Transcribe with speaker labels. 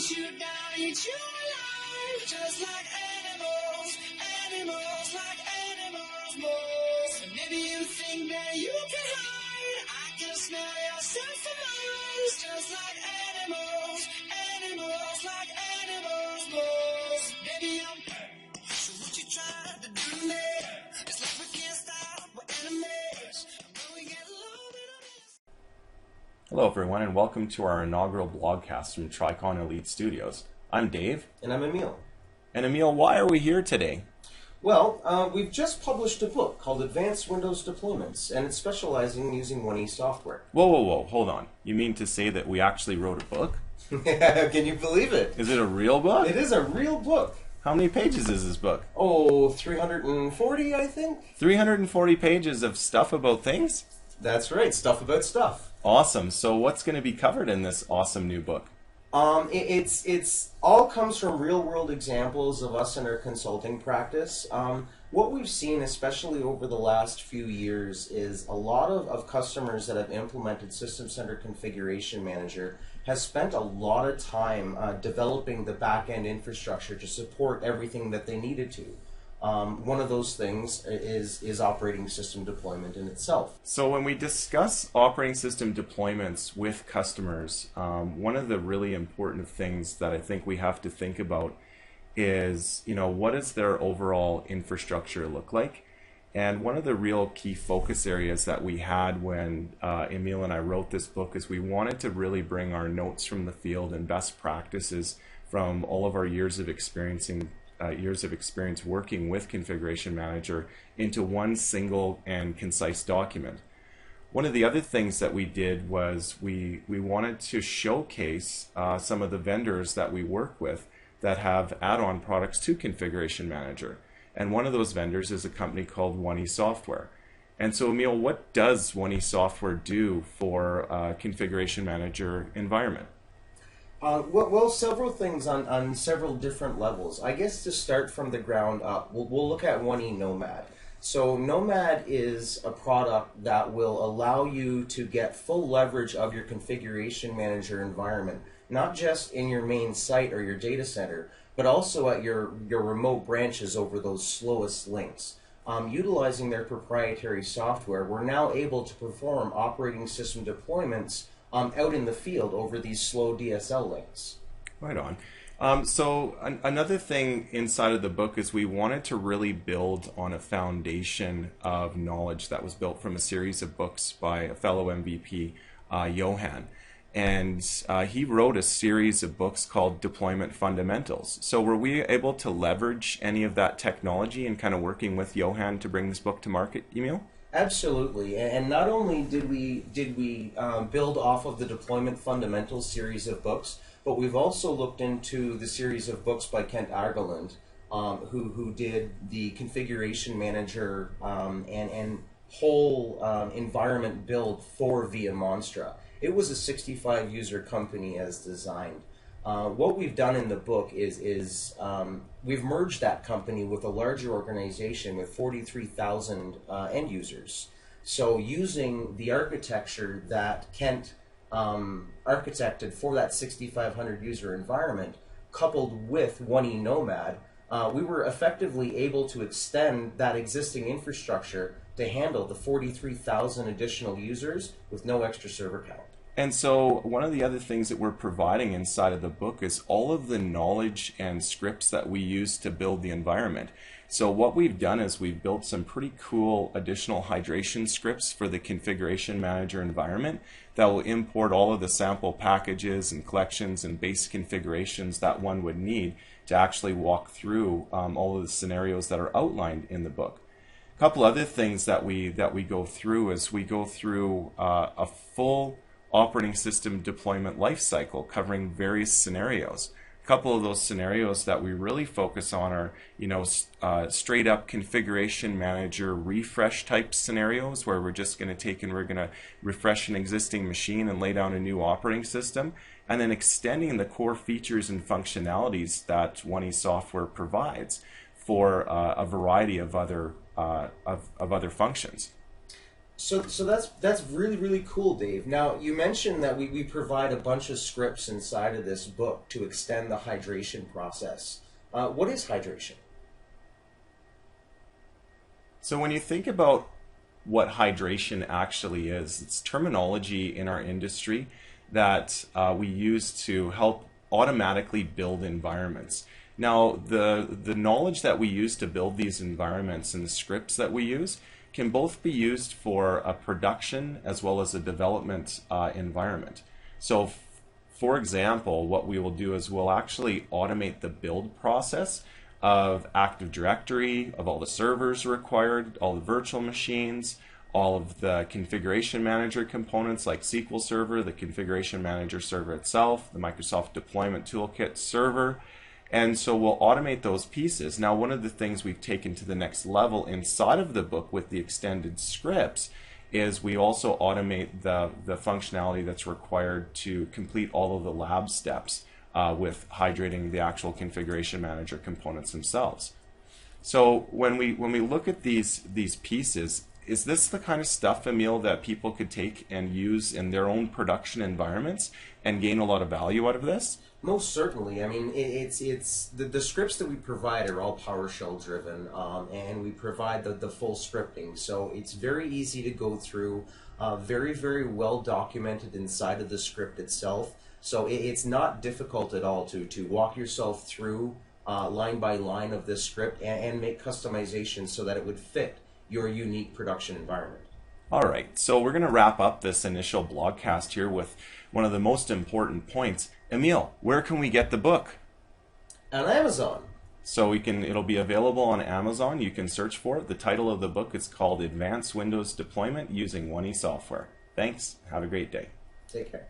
Speaker 1: eat you down, eat you alive, just like animals, animals like animals, moles. And maybe you think that you can hide, I can smell your scent for miles, just like animals, animals like animals, moles. Maybe I'm so what you trying to do to me? It's like we can't stop, we're enemies. When we get low, we don't miss.
Speaker 2: Hello everyone and welcome to our inaugural BlogCast from Tricon Elite Studios. I'm Dave.
Speaker 3: And I'm Emil.
Speaker 2: And Emil, why are we here today?
Speaker 3: Well, we've just published a book called Advanced Windows Deployments, and it's specializing in using 1E software.
Speaker 2: Whoa, hold on. You mean to say that we actually wrote a book?
Speaker 3: Can you believe it?
Speaker 2: Is it a real book?
Speaker 3: It is a real book.
Speaker 2: How many pages is this book?
Speaker 3: Oh, 340, I think?
Speaker 2: 340 pages of stuff about things?
Speaker 3: That's right, stuff about stuff.
Speaker 2: Awesome. So what's going to be covered in this awesome new book?
Speaker 3: It's all comes from real-world examples of us in our consulting practice. What we've seen, especially over the last few years, is a lot of customers that have implemented System-Centered Configuration Manager has spent a lot of time developing the back-end infrastructure to support everything that they needed to. One of those things is operating system deployment in itself.
Speaker 2: So when we discuss operating system deployments with customers, one of the really important things that I think we have to think about is, what does their overall infrastructure look like? And one of the real key focus areas that we had when Emil and I wrote this book is we wanted to really bring our notes from the field and best practices from all of our years of experience working with Configuration Manager into one single and concise document. One of the other things that we did was we wanted to showcase some of the vendors that we work with that have add-on products to Configuration Manager. And one of those vendors is a company called 1E Software. And so, Emil, what does 1E Software do for a Configuration Manager environment?
Speaker 3: Well, several things on several different levels. I guess to start from the ground up, we'll look at 1E Nomad. So Nomad is a product that will allow you to get full leverage of your Configuration Manager environment, not just in your main site or your data center, but also at your remote branches over those slowest links. Utilizing their proprietary software, we're now able to perform operating system deployments out in the field over these slow DSL links.
Speaker 2: Right on. Another thing inside of the book is we wanted to really build on a foundation of knowledge that was built from a series of books by a fellow MVP, Johan. And he wrote a series of books called Deployment Fundamentals. So were we able to leverage any of that technology and kind of working with Johan to bring this book to market, Emil?
Speaker 3: Absolutely, and not only did we build off of the Deployment Fundamentals series of books, but we've also looked into the series of books by Kent Agerland, who did the Configuration Manager and whole environment build for Via Monstra. It was a 65 user company as designed. What we've done in the book is we've merged that company with a larger organization with 43,000 end users. So using the architecture that Kent architected for that 6,500 user environment, coupled with 1E Nomad, we were effectively able to extend that existing infrastructure to handle the 43,000 additional users with no extra server count.
Speaker 2: And so one of the other things that we're providing inside of the book is all of the knowledge and scripts that we use to build the environment. So what we've done is we've built some pretty cool additional hydration scripts for the Configuration Manager environment that will import all of the sample packages and collections and base configurations that one would need to actually walk through all of the scenarios that are outlined in the book. A couple other things that we go through is we go through a full operating system deployment lifecycle covering various scenarios. A couple of those scenarios that we really focus on are, straight up Configuration Manager refresh type scenarios where we're just going to take and we're going to refresh an existing machine and lay down a new operating system, and then extending the core features and functionalities that 1E Software provides for a variety of other functions.
Speaker 3: So that's really really cool, Dave. Now you mentioned that we provide a bunch of scripts inside of this book to extend the hydration process. What is hydration?
Speaker 2: So when you think about what hydration actually is, it's terminology in our industry that we use to help automatically build environments. Now, the knowledge that we use to build these environments and the scripts that we use can both be used for a production as well as a development environment. So, for example, what we will do is we'll actually automate the build process of Active Directory, of all the servers required, all the virtual machines, all of the configuration manager components like SQL Server, the configuration manager server itself, the Microsoft Deployment Toolkit server. And so we'll automate those pieces. Now, one of the things we've taken to the next level inside of the book with the extended scripts is we also automate the functionality that's required to complete all of the lab steps with hydrating the actual configuration manager components themselves. So when we look at these pieces, is this the kind of stuff, Emil, that people could take and use in their own production environments and gain a lot of value out of this?
Speaker 3: Most certainly. I mean, it's the scripts that we provide are all PowerShell driven, and we provide the full scripting. So it's very easy to go through, very, very well documented inside of the script itself. So it's not difficult at all to walk yourself through line by line of this script and make customizations so that it would fit your unique production environment.
Speaker 2: All right, so we're going to wrap up this initial blogcast here with one of the most important points. Emil, where can we get the book?
Speaker 3: On Amazon.
Speaker 2: So it'll be available on Amazon. You can search for it. The title of the book is called Advanced Windows Deployment Using 1E Software. Thanks. Have a great day.
Speaker 3: Take care.